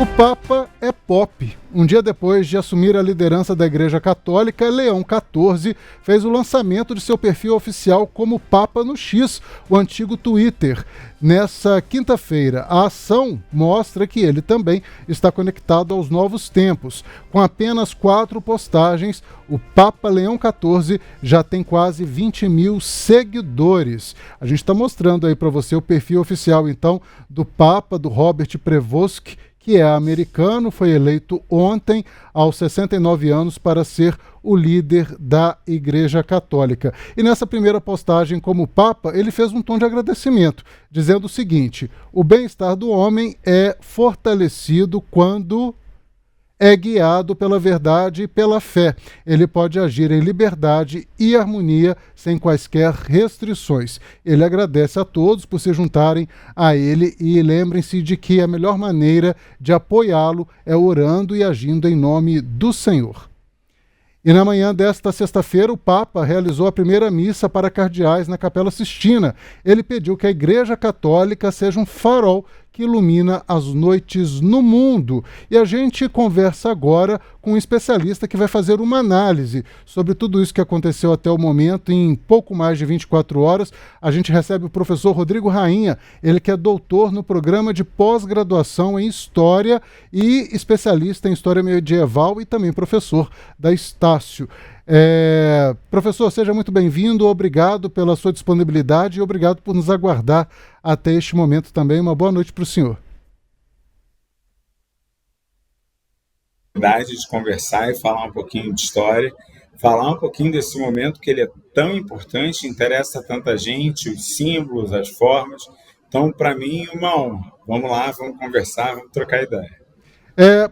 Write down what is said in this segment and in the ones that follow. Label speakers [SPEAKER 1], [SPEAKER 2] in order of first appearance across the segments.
[SPEAKER 1] O Papa é pop. Um dia depois de assumir a liderança da Igreja Católica, Leão XIV fez o lançamento de seu perfil oficial como Papa no X, o antigo Twitter. Nessa quinta-feira, a ação mostra que ele também está conectado aos novos tempos. Com apenas 4 postagens, o Papa Leão XIV já tem quase 20 mil seguidores. A gente está mostrando aí para você o perfil oficial, então, do Papa, do Robert Prevost, que é americano, foi eleito ontem, aos 69 anos, para ser o líder da Igreja Católica. E nessa primeira postagem como Papa, ele fez um tom de agradecimento, dizendo o seguinte: o bem-estar do homem é fortalecido quando é guiado pela verdade e pela fé. Ele pode agir em liberdade e harmonia sem quaisquer restrições. Ele agradece a todos por se juntarem a ele e lembrem-se de que a melhor maneira de apoiá-lo é orando e agindo em nome do Senhor. E na manhã desta sexta-feira, o Papa realizou a primeira missa para cardeais na Capela Sistina. Ele pediu que a Igreja Católica seja um farol que ilumina as noites no mundo. E a gente conversa agora com um especialista que vai fazer uma análise sobre tudo isso que aconteceu até o momento. Em pouco mais de 24 horas, a gente recebe o professor Rodrigo Rainha, ele que é doutor no programa de pós-graduação em História e especialista em História Medieval e também professor da Estácio. Professor, seja muito bem-vindo, obrigado pela sua disponibilidade e obrigado por nos aguardar até este momento também. Uma boa noite para o senhor.
[SPEAKER 2] De conversar e falar um pouquinho de história, falar um pouquinho desse momento que ele é tão importante, interessa a tanta gente, os símbolos, as formas. Então, para mim, uma honra. Vamos lá, vamos conversar, vamos trocar ideia.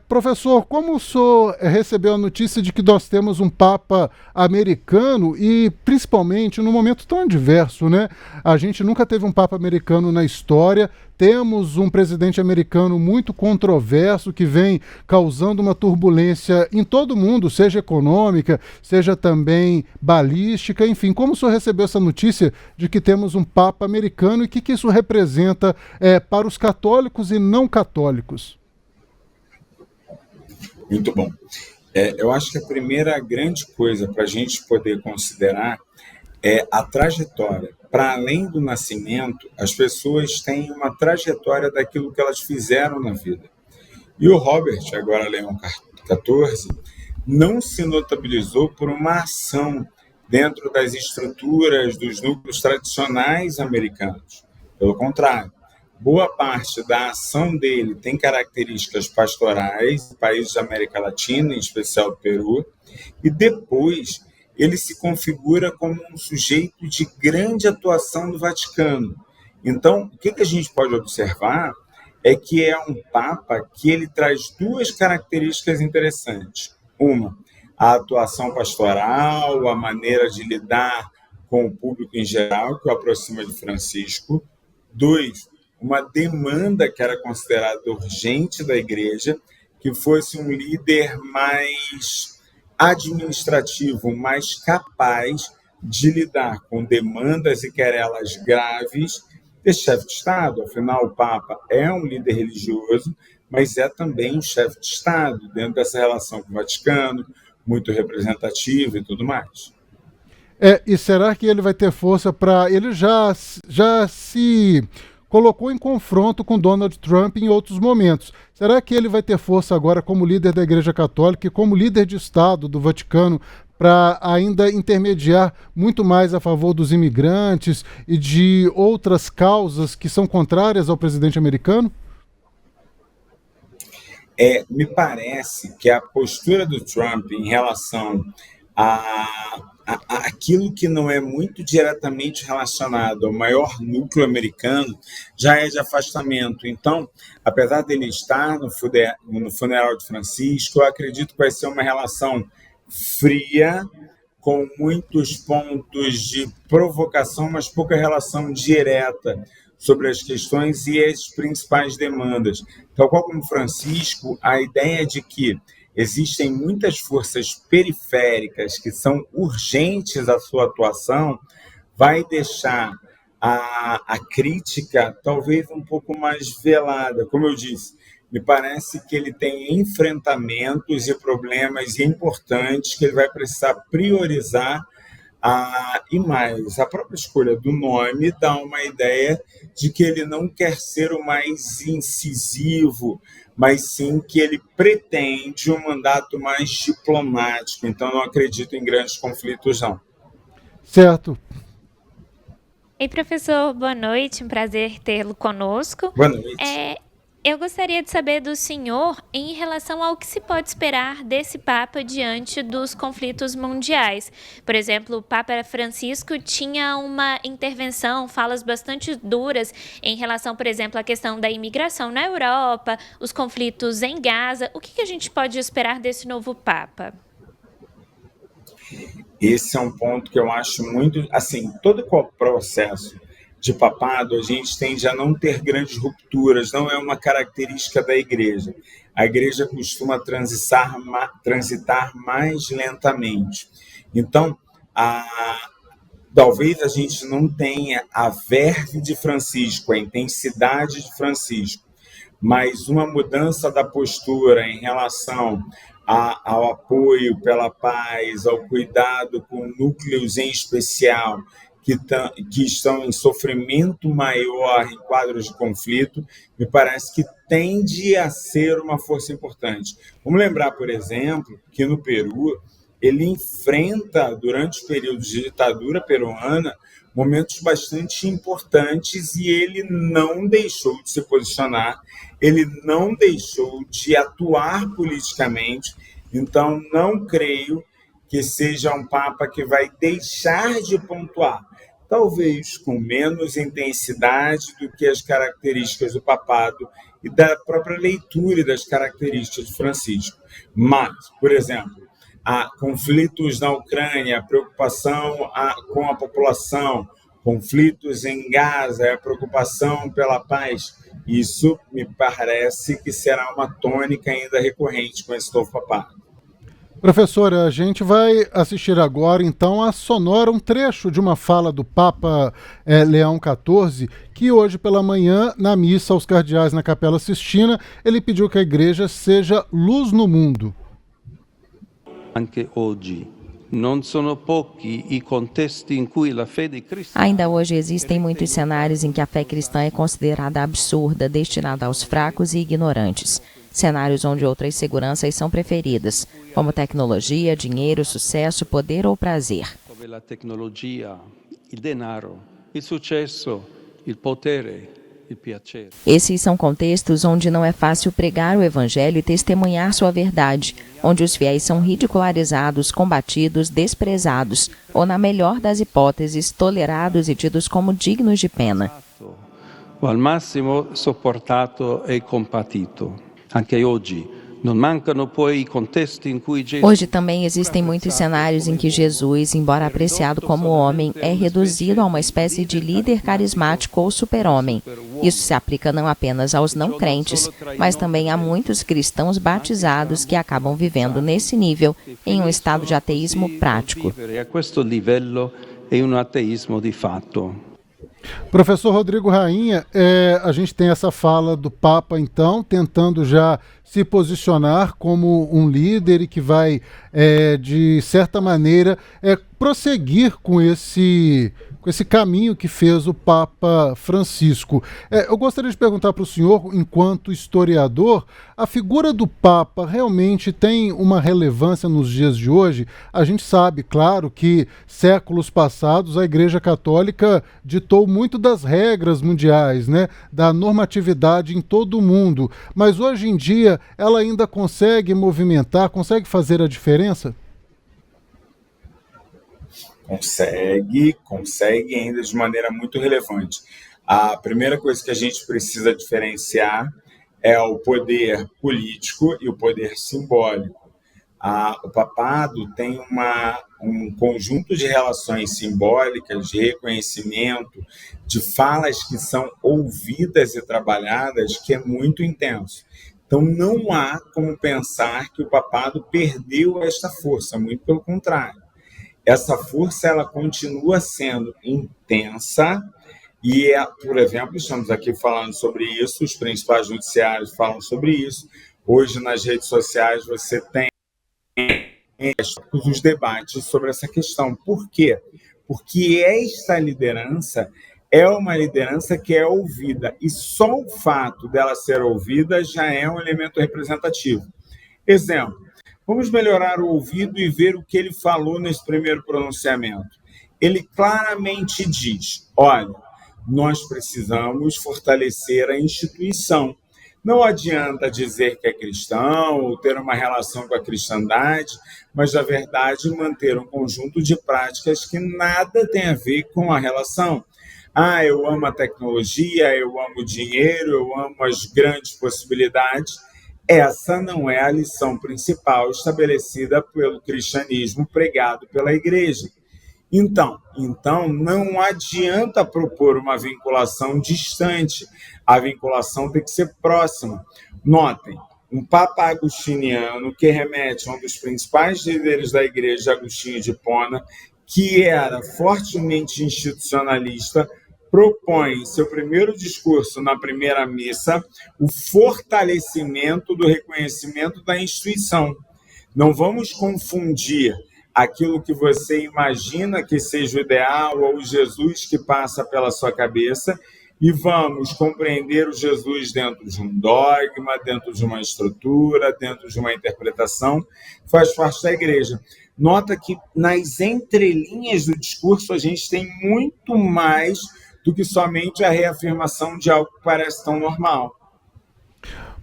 [SPEAKER 1] Professor, como o senhor recebeu a notícia de que nós temos um Papa americano e, principalmente, num momento tão adverso, né? A gente nunca teve um Papa americano na história, temos um presidente americano muito controverso que vem causando uma turbulência em todo o mundo, seja econômica, seja também balística, enfim. Como o senhor recebeu essa notícia de que temos um Papa americano e o que isso representa para os católicos e não católicos?
[SPEAKER 2] Muito bom. Eu acho que a primeira grande coisa para a gente poder considerar é a trajetória. Para além do nascimento, as pessoas têm uma trajetória daquilo que elas fizeram na vida. E o Robert, agora Leão XIV, não se notabilizou por uma ação dentro das estruturas dos núcleos tradicionais americanos. Pelo contrário, boa parte da ação dele tem características pastorais, países da América Latina, em especial do Peru, e depois ele se configura como um sujeito de grande atuação no Vaticano. Então, o que a gente pode observar é que é um Papa que ele traz 2 características interessantes. Uma, a atuação pastoral, a maneira de lidar com o público em geral, que o aproxima de Francisco. 2, uma demanda que era considerada urgente da igreja, que fosse um líder mais administrativo, mais capaz de lidar com demandas e querelas graves desse chefe de Estado. Afinal, o Papa é um líder religioso, mas é também um chefe de Estado, dentro dessa relação com o Vaticano, muito representativo e tudo mais.
[SPEAKER 1] E será que ele vai ter força para... Ele já se colocou em confronto com Donald Trump em outros momentos. Será que ele vai ter força agora como líder da Igreja Católica e como líder de Estado do Vaticano para ainda intermediar muito mais a favor dos imigrantes e de outras causas que são contrárias ao presidente americano?
[SPEAKER 2] Me parece que a postura do Trump em relação aquilo que não é muito diretamente relacionado ao maior núcleo americano já é de afastamento. Então, apesar dele estar no funeral de Francisco, eu acredito que vai ser uma relação fria, com muitos pontos de provocação, mas pouca relação direta sobre as questões e as principais demandas. Tal qual como Francisco, a ideia de que existem muitas forças periféricas que são urgentes à sua atuação, vai deixar a crítica talvez um pouco mais velada. Como eu disse, me parece que ele tem enfrentamentos e problemas importantes que ele vai precisar priorizar. E mais, a própria escolha do nome dá uma ideia de que ele não quer ser o mais incisivo, mas sim que ele pretende um mandato mais diplomático. Então, não acredito em grandes conflitos, não.
[SPEAKER 1] Certo.
[SPEAKER 3] Ei, professor, boa noite, um prazer tê-lo conosco.
[SPEAKER 2] Boa noite.
[SPEAKER 3] Eu gostaria de saber do senhor em relação ao que se pode esperar desse Papa diante dos conflitos mundiais. Por exemplo, o Papa Francisco tinha uma intervenção, falas bastante duras em relação, por exemplo, à questão da imigração na Europa, os conflitos em Gaza. O que a gente pode esperar desse novo Papa?
[SPEAKER 2] Esse é um ponto que eu acho muito... Assim, todo o processo de papado, a gente tende a não ter grandes rupturas, não é uma característica da igreja. A igreja costuma transitar mais lentamente. Então, talvez a gente não tenha a verve de Francisco, a intensidade de Francisco, mas uma mudança da postura em relação ao apoio pela paz, ao cuidado com núcleos em especial que estão em sofrimento maior em quadros de conflito, me parece que tende a ser uma força importante. Vamos lembrar, por exemplo, que no Peru ele enfrenta, durante os períodos de ditadura peruana, momentos bastante importantes e ele não deixou de se posicionar, ele não deixou de atuar politicamente. Então, não creio que seja um Papa que vai deixar de pontuar, talvez com menos intensidade do que as características do papado e da própria leitura das características de Francisco. Mas, por exemplo, há conflitos na Ucrânia, a preocupação com a população, conflitos em Gaza, a preocupação pela paz. Isso me parece que será uma tônica ainda recorrente com esse novo papado.
[SPEAKER 1] Professora, a gente vai assistir agora, então, a sonora, um trecho de uma fala do Papa Leão XIV, que hoje pela manhã, na missa aos cardeais na Capela Sistina, ele pediu que a igreja seja luz no mundo.
[SPEAKER 4] Ainda hoje existem muitos cenários em que a fé cristã é considerada absurda, destinada aos fracos e ignorantes. Cenários onde outras seguranças são preferidas, como tecnologia, dinheiro, sucesso, poder ou prazer.
[SPEAKER 5] A tecnologia, o denaro, o sucesso, o potere, o piacere.
[SPEAKER 4] Esses são contextos onde não é fácil pregar o evangelho e testemunhar sua verdade, onde os fiéis são ridicularizados, combatidos, desprezados, ou na melhor das hipóteses, tolerados e tidos como dignos de pena.
[SPEAKER 5] O al massimo sopportato e compatito.
[SPEAKER 4] Hoje também existem muitos cenários em que Jesus, embora apreciado como homem, é reduzido a uma espécie de líder carismático ou super-homem. Isso se aplica não apenas aos não crentes, mas também a muitos cristãos batizados que acabam vivendo nesse nível em um estado de ateísmo prático.
[SPEAKER 1] Professor Rodrigo Rainha, a gente tem essa fala do Papa, então, tentando já se posicionar como um líder e que vai, de certa maneira, prosseguir com esse caminho que fez o Papa Francisco. Eu gostaria de perguntar para o senhor, enquanto historiador, a figura do Papa realmente tem uma relevância nos dias de hoje? A gente sabe, claro, que séculos passados a Igreja Católica ditou muito das regras mundiais, né, da normatividade em todo o mundo, mas hoje em dia ela ainda consegue movimentar, consegue fazer a diferença?
[SPEAKER 2] Consegue ainda de maneira muito relevante. A primeira coisa que a gente precisa diferenciar é o poder político e o poder simbólico. O papado tem um conjunto de relações simbólicas, de reconhecimento, de falas que são ouvidas e trabalhadas, que é muito intenso. Então, não há como pensar que o papado perdeu esta força, muito pelo contrário. Essa força ela continua sendo intensa E, por exemplo, estamos aqui falando sobre isso, os principais noticiários falam sobre isso. Hoje, nas redes sociais, você tem os debates sobre essa questão. Por quê? Porque esta liderança é uma liderança que é ouvida, e só o fato dela ser ouvida já é um elemento representativo. Exemplo, vamos melhorar o ouvido e ver o que ele falou nesse primeiro pronunciamento. Ele claramente diz, olha, nós precisamos fortalecer a instituição. Não adianta dizer que é cristão ou ter uma relação com a cristandade, mas, na verdade, manter um conjunto de práticas que nada tem a ver com a relação. Ah, eu amo a tecnologia, eu amo o dinheiro, eu amo as grandes possibilidades. Essa não é a lição principal estabelecida pelo cristianismo pregado pela igreja. Então, não adianta propor uma vinculação distante. A vinculação tem que ser próxima. Notem, um Papa agostiniano que remete a um dos principais líderes da igreja, Agostinho de Hipona, que era fortemente institucionalista, propõe em seu primeiro discurso na primeira missa o fortalecimento do reconhecimento da instituição. Não vamos confundir aquilo que você imagina que seja o ideal ou o Jesus que passa pela sua cabeça e vamos compreender o Jesus dentro de um dogma, dentro de uma estrutura, dentro de uma interpretação, faz parte da igreja. Nota que nas entrelinhas do discurso a gente tem muito mais do que somente a reafirmação de algo que parece tão normal.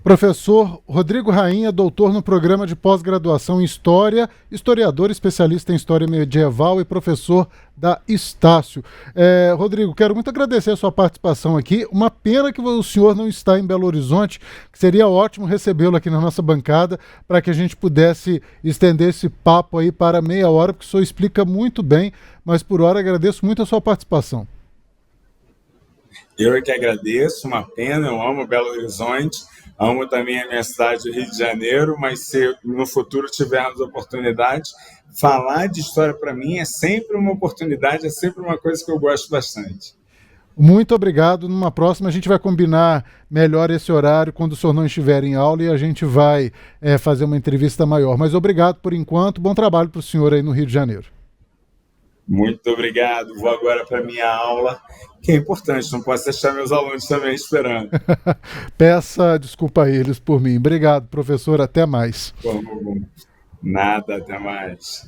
[SPEAKER 1] Professor Rodrigo Rainha, doutor no programa de pós-graduação em História, historiador especialista em História Medieval e professor da Estácio. Rodrigo, quero muito agradecer a sua participação aqui. Uma pena que o senhor não está em Belo Horizonte, que seria ótimo recebê-lo aqui na nossa bancada para que a gente pudesse estender esse papo aí para meia hora, porque o senhor explica muito bem, mas por hora agradeço muito a sua participação.
[SPEAKER 2] Eu é que agradeço, uma pena, eu amo Belo Horizonte, amo também a minha cidade, Rio de Janeiro, mas se no futuro tivermos oportunidade, falar de história para mim é sempre uma oportunidade, é sempre uma coisa que eu gosto bastante.
[SPEAKER 1] Muito obrigado. Numa próxima a gente vai combinar melhor esse horário quando o senhor não estiver em aula e a gente vai fazer uma entrevista maior. Mas obrigado por enquanto, bom trabalho para o senhor aí no Rio de Janeiro.
[SPEAKER 2] Muito obrigado. Vou agora para a minha aula, que é importante, não posso deixar meus alunos também esperando.
[SPEAKER 1] Peça desculpa a eles por mim. Obrigado, professor. Até mais.
[SPEAKER 2] Nada, até mais.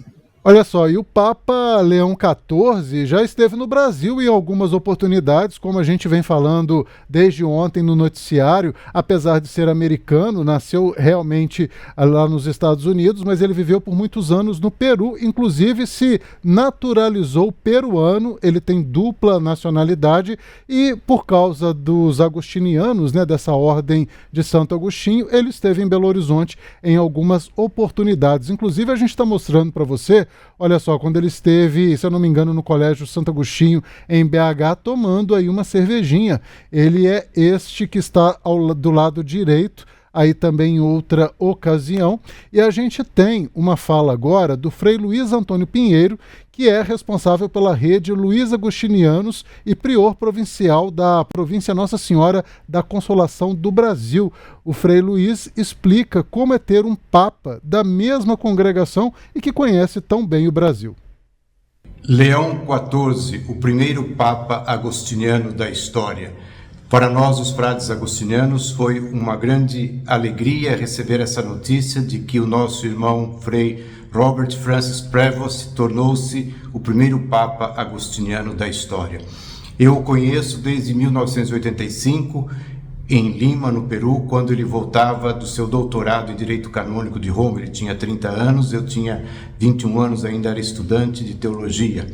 [SPEAKER 1] Olha só, e o Papa Leão XIV já esteve no Brasil em algumas oportunidades, como a gente vem falando desde ontem no noticiário, apesar de ser americano, nasceu realmente lá nos Estados Unidos, mas ele viveu por muitos anos no Peru, inclusive se naturalizou peruano, ele tem dupla nacionalidade e por causa dos agostinianos, né, dessa ordem de Santo Agostinho, ele esteve em Belo Horizonte em algumas oportunidades. Inclusive a gente está mostrando para você. Olha só, quando ele esteve, se eu não me engano, no Colégio Santo Agostinho, em BH, tomando aí uma cervejinha. Ele é este que está do lado direito, aí também em outra ocasião. E a gente tem uma fala agora do Frei Luiz Antônio Pinheiro, que é responsável pela rede Luiz Agostinianos e prior provincial da província Nossa Senhora da Consolação do Brasil. O Frei Luiz explica como é ter um papa da mesma congregação e que conhece tão bem o Brasil.
[SPEAKER 6] Leão XIV, o primeiro papa agostiniano da história. Para nós, os frades agostinianos, foi uma grande alegria receber essa notícia de que o nosso irmão Frei Robert Francis Prevost tornou-se o primeiro Papa agostiniano da história. Eu o conheço desde 1985, em Lima, no Peru, quando ele voltava do seu doutorado em Direito Canônico de Roma. Ele tinha 30 anos, eu tinha 21 anos, ainda era estudante de teologia.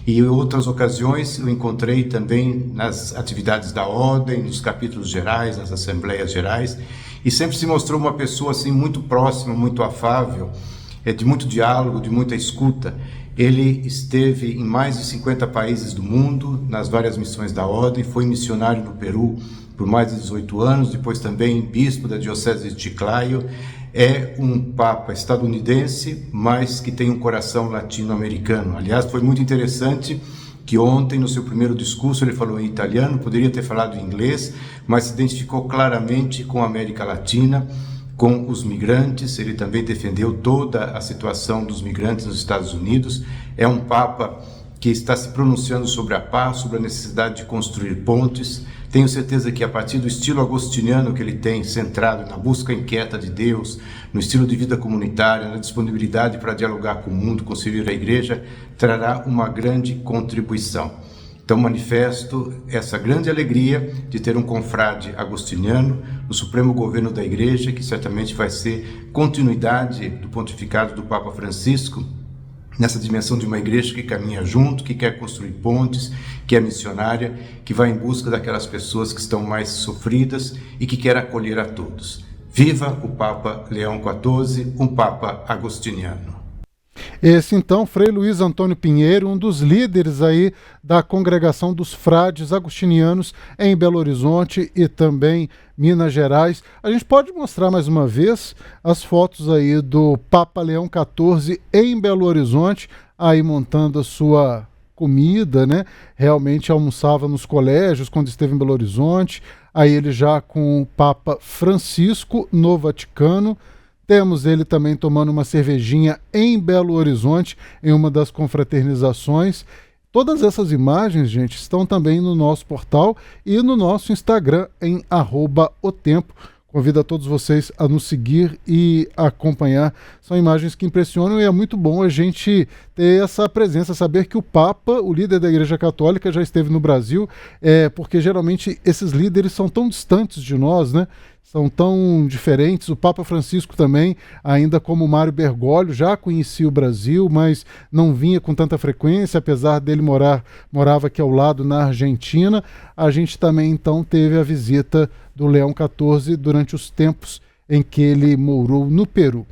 [SPEAKER 6] E em outras ocasiões eu encontrei também nas atividades da ordem, nos capítulos gerais, nas assembleias gerais, e sempre se mostrou uma pessoa assim muito próxima, muito afável, de muito diálogo, de muita escuta. Ele esteve em mais de 50 países do mundo, nas várias missões da ordem, foi missionário no Peru por mais de 18 anos, depois também bispo da Diocese de Chiclayo. É um papa estadunidense, mas que tem um coração latino-americano. Aliás, foi muito interessante que ontem, no seu primeiro discurso, ele falou em italiano, poderia ter falado em inglês, mas se identificou claramente com a América Latina, com os migrantes. Ele também defendeu toda a situação dos migrantes nos Estados Unidos. É um Papa que está se pronunciando sobre a paz, sobre a necessidade de construir pontes. Tenho certeza que a partir do estilo agostiniano que ele tem, centrado na busca inquieta de Deus, no estilo de vida comunitária, na disponibilidade para dialogar com o mundo, com servir a igreja, trará uma grande contribuição. Então manifesto essa grande alegria de ter um confrade agostiniano no Supremo Governo da Igreja, que certamente vai ser continuidade do pontificado do Papa Francisco, nessa dimensão de uma igreja que caminha junto, que quer construir pontes, que é missionária, que vai em busca daquelas pessoas que estão mais sofridas e que quer acolher a todos. Viva o Papa Leão XIV, um Papa agostiniano.
[SPEAKER 1] Esse então, Frei Luiz Antônio Pinheiro, um dos líderes aí da Congregação dos Frades Agostinianos em Belo Horizonte e também Minas Gerais. A gente pode mostrar mais uma vez as fotos aí do Papa Leão XIV em Belo Horizonte, aí montando a sua comida, né? Realmente almoçava nos colégios quando esteve em Belo Horizonte, aí ele já com o Papa Francisco no Vaticano. Temos ele também tomando uma cervejinha em Belo Horizonte, em uma das confraternizações. Todas essas imagens, gente, estão também no nosso portal e no nosso Instagram, em @otempo. Convido a todos vocês a nos seguir e acompanhar. São imagens que impressionam e é muito bom a gente ter essa presença, saber que o Papa, o líder da Igreja Católica, já esteve no Brasil, porque geralmente esses líderes são tão distantes de nós, né? São tão diferentes. O Papa Francisco também, ainda como Mário Bergoglio, já conhecia o Brasil, mas não vinha com tanta frequência, apesar dele morava aqui ao lado na Argentina. A gente também então teve a visita do Leão XIV durante os tempos em que ele morou no Peru.